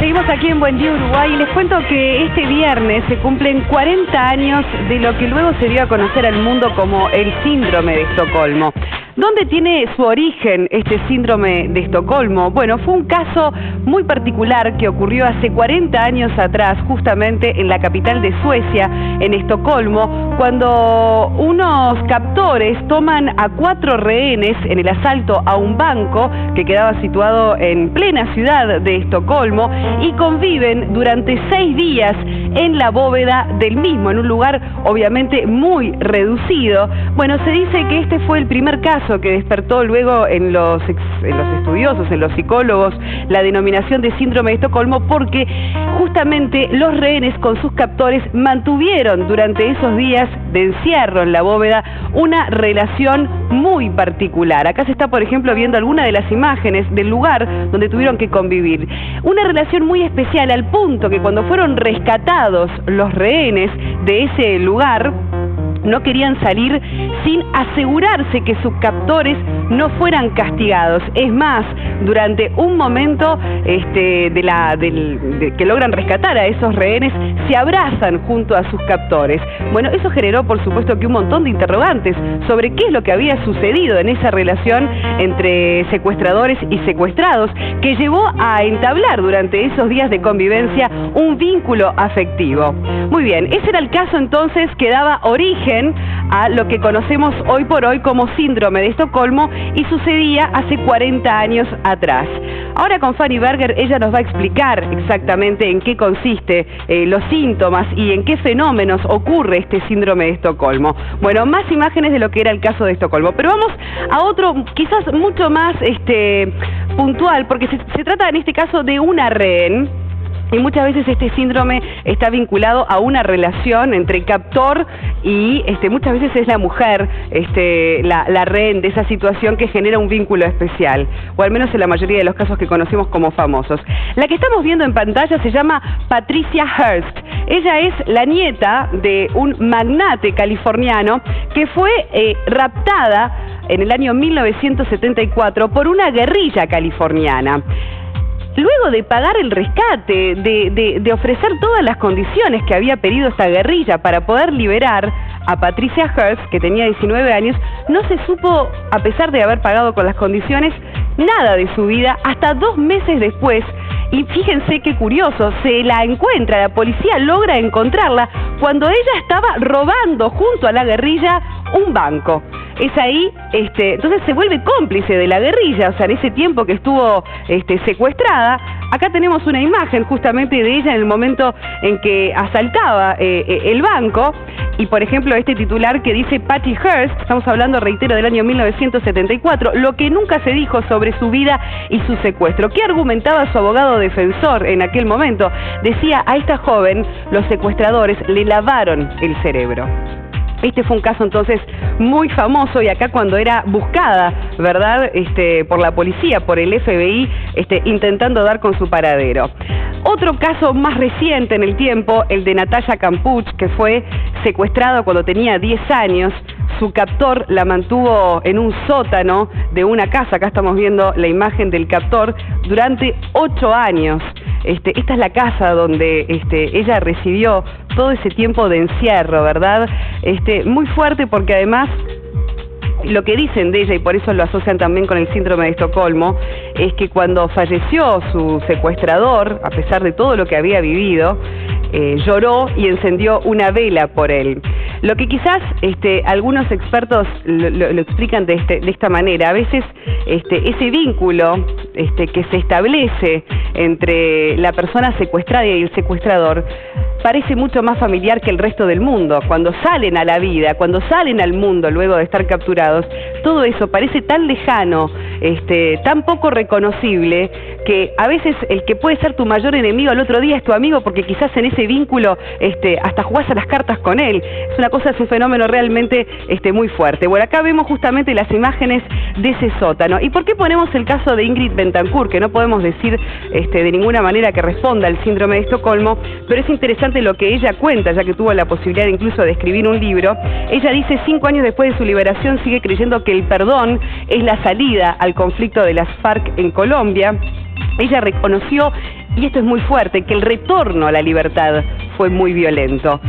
Seguimos aquí en Buen Día Uruguay y les cuento que este viernes se cumplen 40 años de lo que luego se dio a conocer al mundo como el síndrome de Estocolmo. ¿Dónde tiene su origen este síndrome de Estocolmo? Bueno, fue un caso muy particular que ocurrió hace 40 años atrás, justamente en la capital de Suecia, en Estocolmo, cuando unos captores toman a 4 rehenes en el asalto a un banco que quedaba situado en plena ciudad de Estocolmo y conviven durante 6 días en la bóveda del mismo, en un lugar obviamente muy reducido. Bueno, se dice que este fue el primer caso que despertó luego en los estudiosos, en los psicólogos, la denominación de síndrome de Estocolmo, porque justamente los rehenes con sus captores mantuvieron durante esos días de encierro en la bóveda una relación muy particular. Acá se está, por ejemplo, viendo alguna de las imágenes del lugar donde tuvieron que convivir. Una relación muy especial al punto que cuando fueron rescatados los rehenes de ese lugar, no querían salir sin asegurarse que sus captores no fueran castigados. Es más, durante un momento que logran rescatar a esos rehenes, se abrazan junto a sus captores. Bueno, eso generó, por supuesto, que un montón de interrogantes sobre qué es lo que había sucedido en esa relación entre secuestradores y secuestrados, que llevó a entablar durante esos días de convivencia un vínculo afectivo. Muy bien, ese era el caso entonces que daba origen a lo que conocemos hoy por hoy como síndrome de Estocolmo y sucedía hace 40 años atrás. Ahora con Fanny Berger ella nos va a explicar exactamente en qué consiste los síntomas y en qué fenómenos ocurre este síndrome de Estocolmo. Bueno, más imágenes de lo que era el caso de Estocolmo, pero vamos a otro quizás mucho más puntual, porque se trata en este caso de una rehén. Y muchas veces este síndrome está vinculado a una relación entre captor y muchas veces es la mujer, la rehén de esa situación que genera un vínculo especial, o al menos en la mayoría de los casos que conocemos como famosos. La que estamos viendo en pantalla se llama Patricia Hearst. Ella es la nieta de un magnate californiano que fue raptada en el año 1974 por una guerrilla californiana. Luego de pagar el rescate, de ofrecer todas las condiciones que había pedido esta guerrilla para poder liberar a Patricia Hearst, que tenía 19 años, no se supo, a pesar de haber pagado con las condiciones, nada de su vida hasta 2 meses después. Y fíjense qué curioso, se la encuentra, la policía logra encontrarla cuando ella estaba robando junto a la guerrilla un banco. Es ahí, entonces se vuelve cómplice de la guerrilla, o sea, en ese tiempo que estuvo secuestrada. Acá tenemos una imagen justamente de ella en el momento en que asaltaba el banco. Y por ejemplo este titular que dice Patty Hearst, estamos hablando, reitero, del año 1974, lo que nunca se dijo sobre su vida y su secuestro. ¿Qué argumentaba su abogado defensor en aquel momento? Decía, a esta joven los secuestradores le lavaron el cerebro. Este fue un caso entonces muy famoso y acá cuando era buscada, ¿verdad?, por la policía, por el FBI, intentando dar con su paradero. Otro caso más reciente en el tiempo, el de Natalia Campuch, que fue secuestrada cuando tenía 10 años. Su captor la mantuvo en un sótano de una casa, acá estamos viendo la imagen del captor, durante 8 años. Esta es la casa donde ella recibió todo ese tiempo de encierro, ¿verdad? Muy fuerte porque además lo que dicen de ella, y por eso lo asocian también con el síndrome de Estocolmo, es que cuando falleció su secuestrador, a pesar de todo lo que había vivido, lloró y encendió una vela por él. Lo que quizás algunos expertos lo explican de esta manera. A veces ese vínculo que se establece entre la persona secuestrada y el secuestrador parece mucho más familiar que el resto del mundo. Cuando salen a la vida, cuando salen al mundo luego de estar capturados, todo eso parece tan lejano, tan poco reconocible, que a veces el que puede ser tu mayor enemigo al otro día es tu amigo, porque quizás en ese vínculo hasta jugás a las cartas con él. Es una cosa, es un fenómeno realmente muy fuerte. Bueno, acá vemos justamente las imágenes de ese sótano. ¿Y por qué ponemos el caso de Ingrid Betancourt, que no podemos decir de ninguna manera que responda al síndrome de Estocolmo, pero es interesante lo que ella cuenta, ya que tuvo la posibilidad incluso de escribir un libro? Ella dice, 5 años después de su liberación sigue creyendo que el perdón es la salida al conflicto de las FARC en Colombia. ella reconoció, y esto es muy fuerte, que el retorno a la libertad fue muy violento.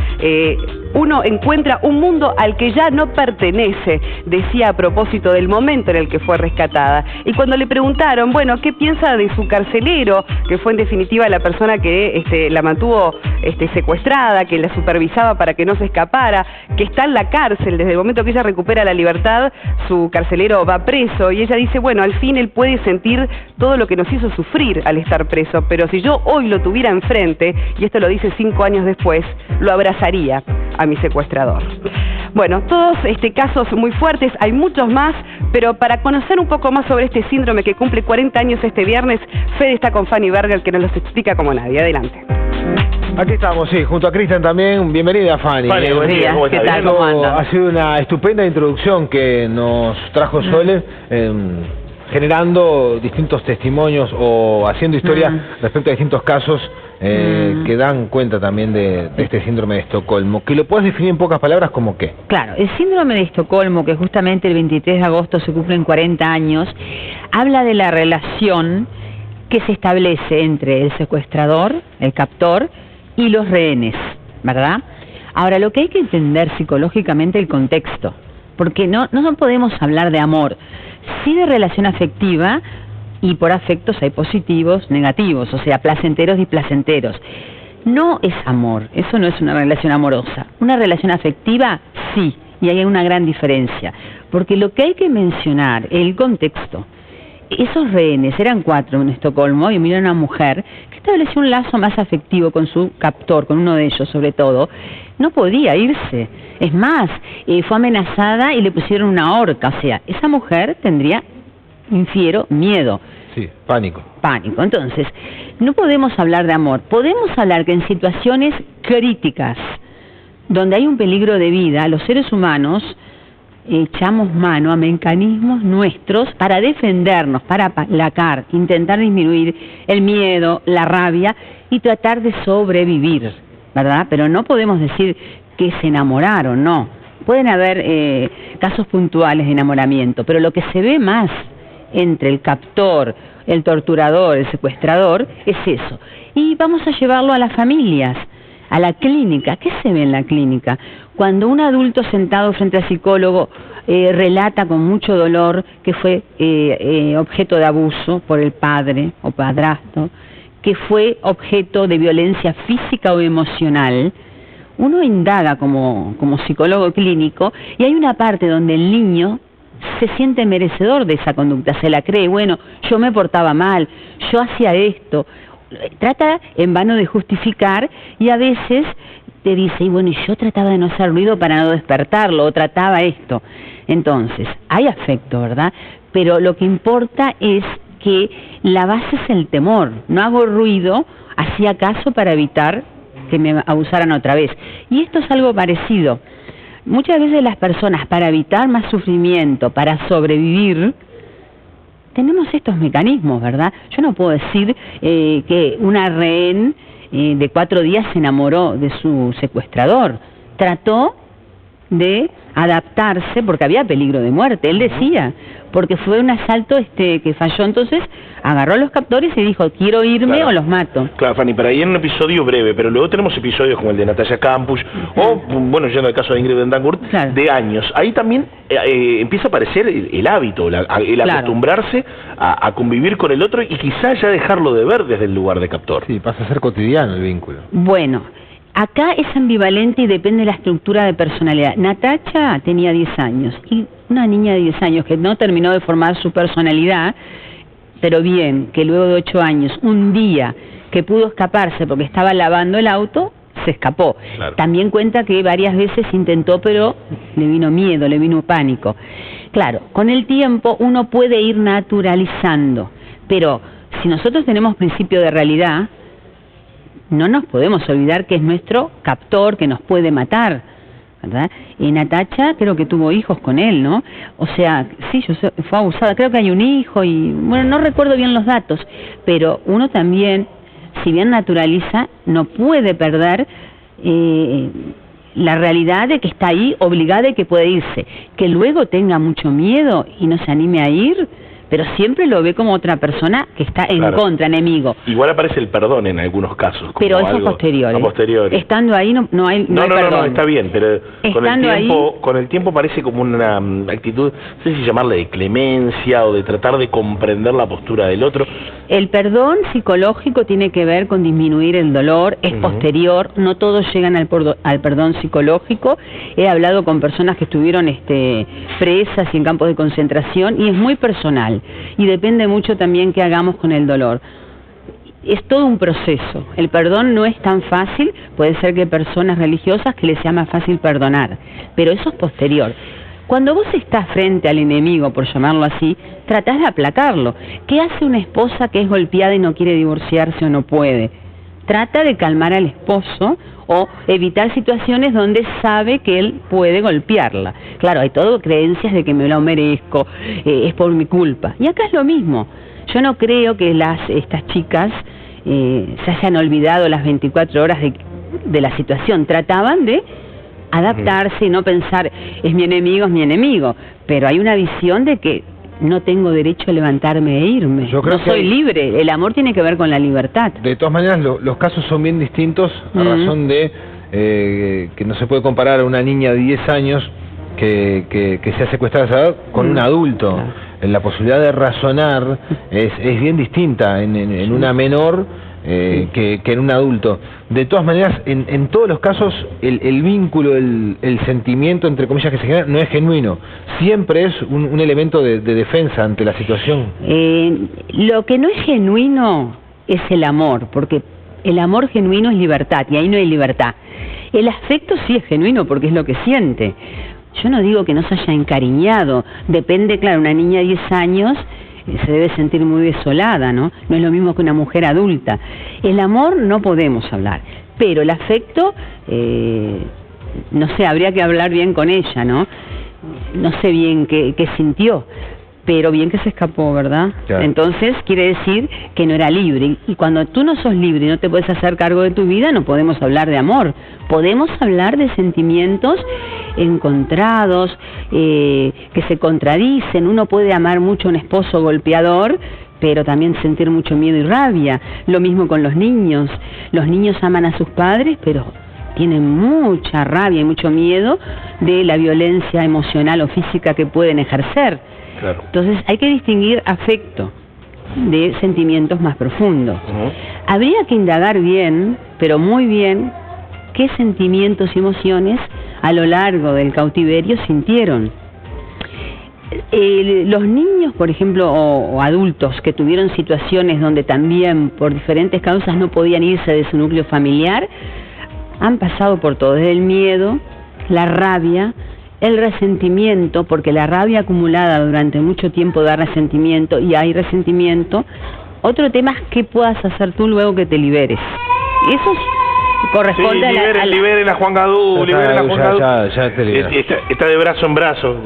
Uno encuentra un mundo al que ya no pertenece, decía a propósito del momento en el que fue rescatada. Y cuando le preguntaron, bueno, ¿qué piensa de su carcelero, que fue en definitiva la persona que la mantuvo secuestrada, que la supervisaba para que no se escapara, que está en la cárcel, desde el momento que ella recupera la libertad, su carcelero va preso, y ella dice, bueno, al fin él puede sentir todo lo que nos hizo sufrir al estar preso, pero si yo hoy lo tuviera enfrente, y esto lo dice 5 años después, lo abrazaría a mi secuestrador. Bueno, todos casos muy fuertes, hay muchos más, pero para conocer un poco más sobre este síndrome que cumple 40 años este viernes, Fede está con Fanny Berger, que nos los explica como nadie. Adelante. Aquí estamos, sí, junto a Cristian también. Bienvenida, Fanny. Fanny, buen día, ¿cómo estás? ¿Qué tal? ¿Cómo andan? Ha sido una estupenda introducción que nos trajo Sole, generando distintos testimonios o haciendo historia respecto a distintos casos que dan cuenta también de este síndrome de Estocolmo. ¿Que lo puedes definir en pocas palabras como qué? Claro, el síndrome de Estocolmo, que justamente el 23 de agosto se cumplen 40 años, habla de la relación que se establece entre el secuestrador, el captor, y los rehenes, ¿verdad? Ahora, lo que hay que entender psicológicamente el contexto, porque no podemos hablar de amor, sí de relación afectiva, y por afectos hay positivos, negativos, o sea, placenteros y displacenteros. No es amor, eso no es una relación amorosa. Una relación afectiva, sí, y hay una gran diferencia, porque lo que hay que mencionar, el contexto, esos rehenes, eran 4 en Estocolmo, y mira una mujer que estableció un lazo más afectivo con su captor, con uno de ellos sobre todo, no podía irse. Es más, fue amenazada y le pusieron una horca, o sea, esa mujer tendría, infiero, miedo. Sí, pánico. Pánico. Entonces, no podemos hablar de amor, podemos hablar que en situaciones críticas, donde hay un peligro de vida, los seres humanos echamos mano a mecanismos nuestros para defendernos, para aplacar, intentar disminuir el miedo, la rabia y tratar de sobrevivir, ¿verdad? Pero no podemos decir que se enamoraron, no. Pueden haber casos puntuales de enamoramiento, pero lo que se ve más entre el captor, el torturador, el secuestrador, es eso. Y vamos a llevarlo a las familias, a la clínica. ¿Qué se ve en la clínica? Cuando un adulto sentado frente al psicólogo relata con mucho dolor que fue objeto de abuso por el padre o padrastro, que fue objeto de violencia física o emocional, uno indaga como psicólogo clínico y hay una parte donde el niño se siente merecedor de esa conducta, se la cree, bueno, yo me portaba mal, yo hacía esto, trata en vano de justificar y a veces te dice, y bueno, y yo trataba de no hacer ruido para no despertarlo, o trataba esto. Entonces, hay afecto, ¿verdad? Pero lo que importa es que la base es el temor, no hago ruido, hacía caso para evitar que me abusaran otra vez. Y esto es algo parecido. Muchas veces las personas, para evitar más sufrimiento, para sobrevivir, tenemos estos mecanismos, ¿verdad? Yo no puedo decir que una rehén de 4 días se enamoró de su secuestrador. Trató de adaptarse porque había peligro de muerte, él decía, porque fue un asalto que falló, entonces agarró a los captores y dijo, quiero irme o los mato. Claro, Fanny, pero ahí en un episodio breve, pero luego tenemos episodios como el de Natalia Campos, o, bueno, yendo al caso de Ingrid Betancourt, de años. Ahí también empieza a aparecer el hábito, el acostumbrarse a convivir con el otro y quizás ya dejarlo de ver desde el lugar de captor. Sí, pasa a ser cotidiano el vínculo. Bueno, acá es ambivalente y depende de la estructura de personalidad. Natacha tenía 10 años y una niña de 10 años que no terminó de formar su personalidad, pero bien, que luego de 8 años, un día que pudo escaparse porque estaba lavando el auto, se escapó. Claro. También cuenta que varias veces intentó, pero le vino miedo, le vino pánico. Claro, con el tiempo uno puede ir naturalizando, pero si nosotros tenemos principio de realidad, no nos podemos olvidar que es nuestro captor, que nos puede matar, ¿verdad? Y Natacha creo que tuvo hijos con él, ¿no? O sea, sí, fue abusada, creo que hay un hijo y, bueno, no recuerdo bien los datos, pero uno también, si bien naturaliza, no puede perder la realidad de que está ahí, obligada y que puede irse. Que luego tenga mucho miedo y no se anime a ir, pero siempre lo ve como otra persona que está en contra, enemigo. Igual aparece el perdón en algunos casos. Pero eso es posterior. Estando ahí no hay perdón. No, está bien, pero con el tiempo parece como una actitud, no sé si llamarle de clemencia o de tratar de comprender la postura del otro. El perdón psicológico tiene que ver con disminuir el dolor, es posterior, no todos llegan al perdón psicológico. He hablado con personas que estuvieron presas y en campos de concentración, y es muy personal, y depende mucho también qué hagamos con el dolor. Es todo un proceso. El perdón no es tan fácil, puede ser que hay personas religiosas que les sea más fácil perdonar, pero eso es posterior. Cuando vos estás frente al enemigo, por llamarlo así, tratás de aplacarlo. ¿Qué hace una esposa que es golpeada y no quiere divorciarse o no puede? Trata de calmar al esposo o evitar situaciones donde sabe que él puede golpearla. Claro, hay todo creencias de que me lo merezco, es por mi culpa. Y acá es lo mismo. Yo no creo que estas chicas se hayan olvidado las 24 horas de la situación. Trataban de adaptarse y no pensar, es mi enemigo, pero hay una visión de que no tengo derecho a levantarme e irme. Yo creo que soy libre. El amor tiene que ver con la libertad. De todas maneras, los casos son bien distintos a razón de que no se puede comparar a una niña de 10 años que sea secuestrada a esa edad con un adulto. Claro. La posibilidad de razonar es bien distinta en una menor que en un adulto. De todas maneras, en todos los casos, el vínculo, el sentimiento, entre comillas, que se genera, no es genuino. Siempre es un elemento de defensa ante la situación. Lo que no es genuino es el amor, porque el amor genuino es libertad, y ahí no hay libertad. El afecto sí es genuino, porque es lo que siente. Yo no digo que no se haya encariñado, depende, claro, una niña de 10 años se debe sentir muy desolada, ¿no? No es lo mismo que una mujer adulta. El amor no podemos hablar, pero el afecto, no sé, habría que hablar bien con ella, ¿no? No sé bien qué sintió, pero bien que se escapó, ¿verdad? Claro. Entonces quiere decir que no era libre, y cuando tú no sos libre y no te puedes hacer cargo de tu vida, no podemos hablar de amor. Podemos hablar de sentimientos encontrados, que se contradicen. Uno puede amar mucho a un esposo golpeador, pero también sentir mucho miedo y rabia. Lo mismo con los niños. Los niños aman a sus padres, pero tienen mucha rabia y mucho miedo de la violencia emocional o física que pueden ejercer. Claro. Entonces hay que distinguir afecto de sentimientos más profundos. Habría que indagar bien, pero muy bien, qué sentimientos y emociones a lo largo del cautiverio sintieron. Los niños, por ejemplo, o adultos que tuvieron situaciones donde también por diferentes causas no podían irse de su núcleo familiar, han pasado por todo, desde el miedo, la rabia, el resentimiento, porque la rabia acumulada durante mucho tiempo da resentimiento, y hay resentimiento. Otro tema es qué puedas hacer tú luego que te liberes. Eso corresponde liberen a Juan Gadú, liberen a Juan Gadú. Ya está de brazo en brazo.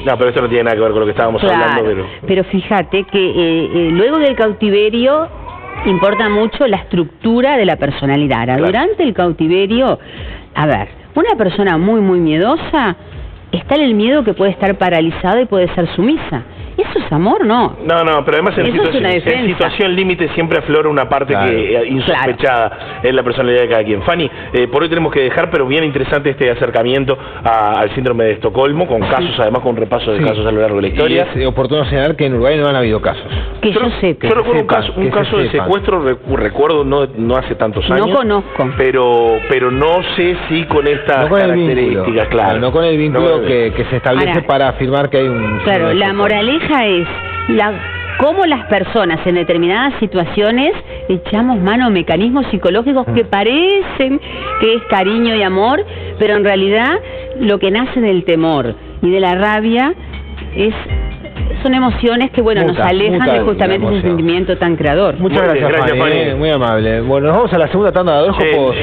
No, pero esto no tiene nada que ver con lo que estábamos hablando. Pero fíjate que luego del cautiverio importa mucho la estructura de la personalidad. Ahora, durante el cautiverio, a ver, una persona muy, muy miedosa, está en el miedo que puede estar paralizada y puede ser sumisa. ¿Eso es amor? No. No, pero además en situación límite siempre aflora una parte insospechada en la personalidad de cada quien. Fanny, por hoy tenemos que dejar, pero bien interesante este acercamiento al síndrome de Estocolmo, con casos, además con un repaso de casos a lo largo de la historia. Y es oportuno señalar que en Uruguay no han habido casos. Que yo sepa. Yo recuerdo un caso de secuestro, recuerdo no hace tantos años. No conozco. Pero no sé si con estas características, claro. No con el vínculo que se establece para afirmar que hay un... Claro, la moraleja es cómo las personas en determinadas situaciones echamos mano a mecanismos psicológicos que parecen que es cariño y amor, pero en realidad lo que nace del temor y de la rabia son emociones que nos alejan de justamente ese sentimiento tan creador. Muchas gracias, Fanny. Muy amable. Bueno, nos vamos a la segunda tanda de horóscopos.